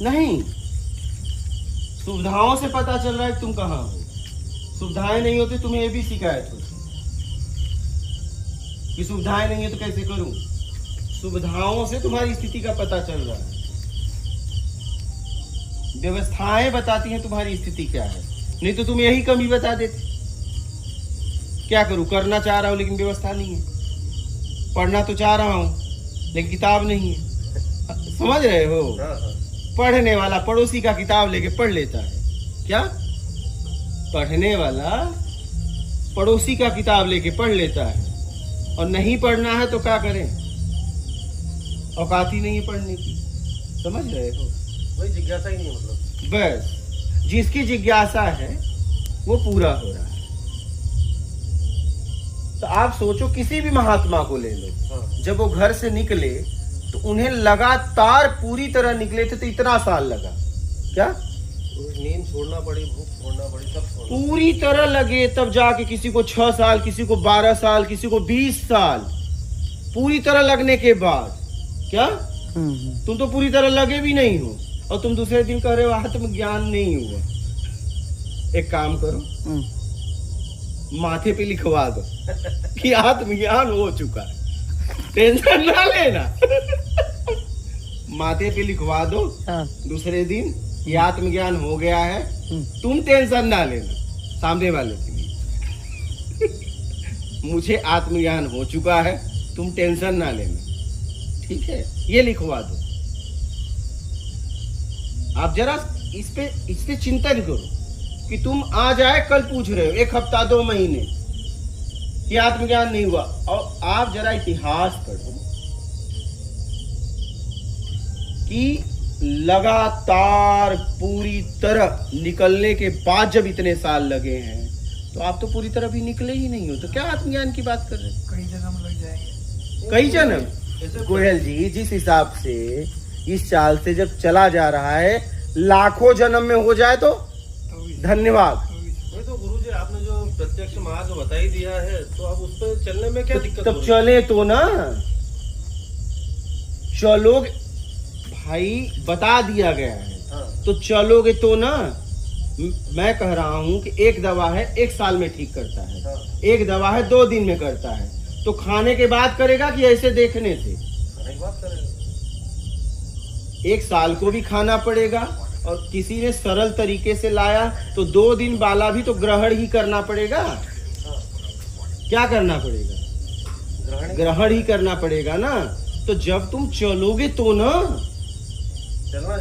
नहीं, सुविधाओं से पता चल रहा है कि तुम कहाँ हो। सुविधाएं नहीं होती तुम्हें ये भी शिकायत होती कि सुविधाएं नहीं है तो कैसे करूं। सुविधाओं से तुम्हारी स्थिति का पता चल रहा है, व्यवस्थाएं बताती हैं तुम्हारी स्थिति क्या है, नहीं तो तुम यही कमी बता देते। क्या करूं, करना चाह रहा हूं लेकिन व्यवस्था नहीं है, पढ़ना तो चाह रहा हूं लेकिन किताब नहीं है। समझ रहे हो? पढ़ने वाला पड़ोसी का किताब लेके पढ़ लेता है। क्या? पढ़ने वाला पड़ोसी का किताब लेके पढ़ लेता है, और नहीं पढ़ना है तो क्या करें, औकात ही नहीं है पढ़ने की। समझ रहे हो? वही जिज्ञासा ही नहीं, मतलब बस जिसकी जिज्ञासा है वो पूरा हो रहा है। तो आप सोचो, किसी भी महात्मा को ले लो, जब वो घर से निकले तो उन्हें लगातार पूरी तरह निकले थे तो इतना साल लगा। क्या? नींद छोड़ना पड़ी, भूख छोड़ना पड़ी, सब छोड़ना पूरी तरह लगे, तब जाके किसी को 6 साल, किसी को 12 साल, किसी को 20 साल पूरी तरह लगने के बाद। क्या? तुम तो पूरी तरह लगे भी नहीं हो और तुम दूसरे दिन कह रहे हो आत्मज्ञान नहीं हुआ। एक काम करो, माथे पे लिखवा दो कि आत्मज्ञान हो चुका है, टेंशन ना लेना। माथे पे लिखवा दो, दूसरे दिन ये आत्मज्ञान हो गया है, तुम टेंशन ना लेना सामने वाले के लिए। मुझे आत्मज्ञान हो चुका है, तुम टेंशन ना लेना, ठीक है? ये लिखवा दो। आप जरा इस पे चिंतन करो कि तुम आज आए कल पूछ रहे हो, 1 हफ्ता 2 महीने कि आत्मज्ञान नहीं हुआ, और आप जरा इतिहास पढ़ो कि लगातार पूरी तरह निकलने के बाद जब इतने साल लगे हैं तो आप तो पूरी तरह भी निकले ही नहीं हो, तो क्या आत्मज्ञान की बात कर रहे हैं? कई जन्म लग जाएंगे। कई जन्म? गोयल जी, जिस हिसाब से इस चाल से जब चला जा रहा है, लाखों जन्म में हो जाए तो धन्यवाद। नहीं तो गुरुजी, आपने जो प्रत्यक्ष मार्ग बता ही दिया है, तो अब उस पर चलने में क्या दिक्कत? तब चले तो ना, चलोगे भाई, बता दिया गया है तो चलोगे तो ना। मैं कह रहा हूं कि एक दवा है 1 साल में ठीक करता है, एक दवा है 2 दिन में करता है, तो खाने के बाद करेगा कि ऐसे देखने से? खाने की बात करेगा। 1 साल को भी खाना पड़ेगा, और किसी ने सरल तरीके से लाया तो 2 दिन वाला भी तो ग्रहण ही करना पड़ेगा। क्या करना पड़ेगा? ग्रहण ही करना पड़ेगा ना। तो जब तुम चलोगे तो ना, चलना